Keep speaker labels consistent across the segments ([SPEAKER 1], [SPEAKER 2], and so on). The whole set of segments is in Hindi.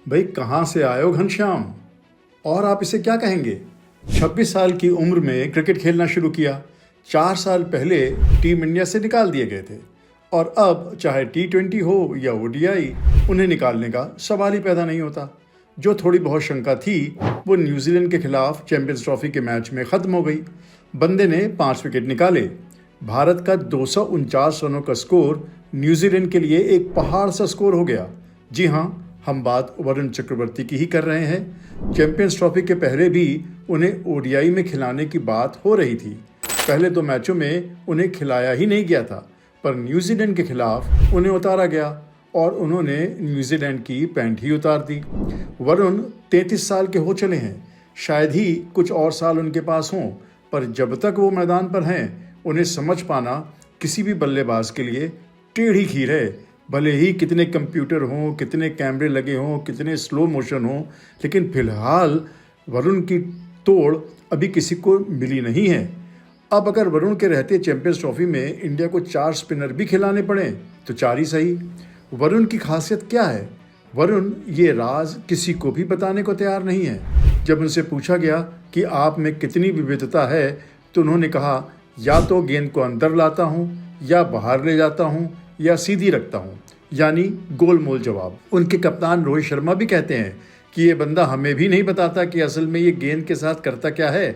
[SPEAKER 1] भाई कहाँ से आए हो घनश्याम? और आप इसे क्या कहेंगे? 26 साल की उम्र में क्रिकेट खेलना शुरू किया। 4 साल पहले टीम इंडिया से निकाल दिए गए थे और अब चाहे T20 हो या ODI, उन्हें निकालने का सवाल ही पैदा नहीं होता। जो थोड़ी बहुत शंका थी वो न्यूजीलैंड के खिलाफ चैंपियंस ट्रॉफी के मैच में ख़त्म हो गई। बंदे ने 5 विकेट निकाले। भारत का 249 रनों का स्कोर न्यूजीलैंड के लिए एक पहाड़ सा स्कोर हो गया। जी हाँ, हम बात वरुण चक्रवर्ती की ही कर रहे हैं। चैंपियंस ट्रॉफी के पहले भी उन्हें ODI में खिलाने की बात हो रही थी। पहले 2 मैचों में उन्हें खिलाया ही नहीं गया था, पर न्यूजीलैंड के खिलाफ उन्हें उतारा गया और उन्होंने न्यूजीलैंड की पैंट ही उतार दी। वरुण 33 साल के हो चले हैं। शायद ही कुछ और साल उनके पास हों, पर जब तक वो मैदान पर हैं उन्हें समझ पाना किसी भी बल्लेबाज के लिए टेढ़ी खीर है। भले ही कितने कंप्यूटर हों, कितने कैमरे लगे हों, कितने स्लो मोशन हों, लेकिन फिलहाल वरुण की तोड़ अभी किसी को मिली नहीं है। अब अगर वरुण के रहते चैंपियंस ट्रॉफी में इंडिया को 4 स्पिनर भी खिलाने पड़े तो 4 ही सही। वरुण की खासियत क्या है? वरुण ये राज किसी को भी बताने को तैयार नहीं है। जब उनसे पूछा गया कि आप में कितनी विविधता है तो उन्होंने कहा, या तो गेंद को अंदर लाता हूँ, या बाहर ले जाता हूँ, या सीधी रखता हूँ, यानी गोलमोल जवाब। उनके कप्तान रोहित शर्मा भी कहते हैं कि ये बंदा हमें भी नहीं बताता कि असल में ये गेंद के साथ करता क्या है।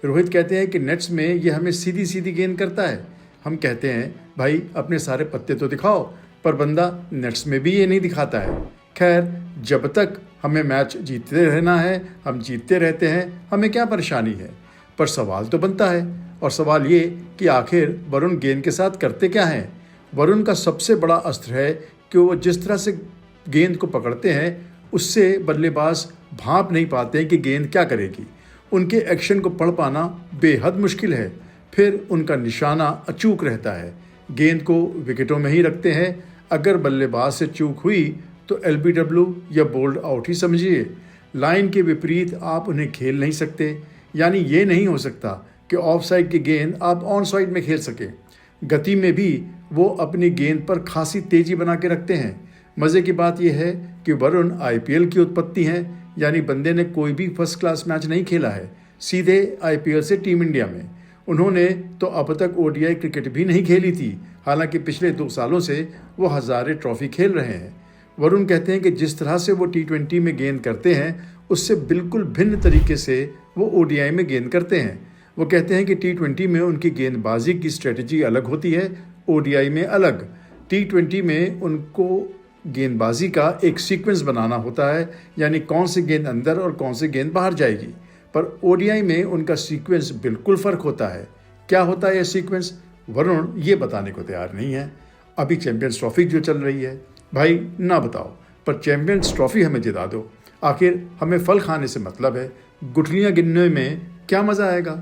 [SPEAKER 1] रोहित कहते हैं कि नेट्स में ये हमें सीधी सीधी गेंद करता है। हम कहते हैं भाई अपने सारे पत्ते तो दिखाओ, पर बंदा नेट्स में भी ये नहीं दिखाता है। खैर, जब तक हमें मैच जीतते रहना है हम जीतते रहते हैं, हमें क्या परेशानी है। पर सवाल तो बनता है, और सवाल ये कि आखिर वरुण गेंद के साथ करते क्या हैं। वरुण का सबसे बड़ा अस्त्र है कि वो जिस तरह से गेंद को पकड़ते हैं उससे बल्लेबाज भांप नहीं पाते हैं कि गेंद क्या करेगी। उनके एक्शन को पढ़ पाना बेहद मुश्किल है। फिर उनका निशाना अचूक रहता है। गेंद को विकेटों में ही रखते हैं। अगर बल्लेबाज से चूक हुई तो LBW या बोल्ड आउट ही समझिए। लाइन के विपरीत आप उन्हें खेल नहीं सकते, यानी ये नहीं हो सकता कि ऑफ साइड की गेंद आप ऑन साइड में खेल सकें। गति में भी वो अपनी गेंद पर खासी तेजी बना के रखते हैं। मज़े की बात यह है कि वरुण IPL की उत्पत्ति हैं, यानी बंदे ने कोई भी फर्स्ट क्लास मैच नहीं खेला है, सीधे IPL से टीम इंडिया में। उन्होंने तो अब तक ODI क्रिकेट भी नहीं खेली थी, हालांकि पिछले 2 सालों से वो हज़ारे ट्रॉफी खेल रहे हैं। वरुण कहते हैं कि जिस तरह से वो T20 में गेंद करते हैं उससे बिल्कुल भिन्न तरीके से वो ODI में गेंद करते हैं। वो कहते हैं कि T20 में उनकी गेंदबाजी की स्ट्रेटजी अलग होती है, ODI में अलग। T20 में उनको गेंदबाजी का एक सीक्वेंस बनाना होता है, यानी कौन सी गेंद अंदर और कौन सी गेंद बाहर जाएगी। पर ODI में उनका सीक्वेंस बिल्कुल फ़र्क होता है। क्या होता है यह सीक्वेंस? वरुण ये बताने को तैयार नहीं है। अभी चैंपियंस ट्रॉफी जो चल रही है, भाई ना बताओ, पर चैंपियंस ट्रॉफी हमें जिता दो। आखिर हमें फल खाने से मतलब है, गुठलियाँ गिनने में क्या मज़ा आएगा।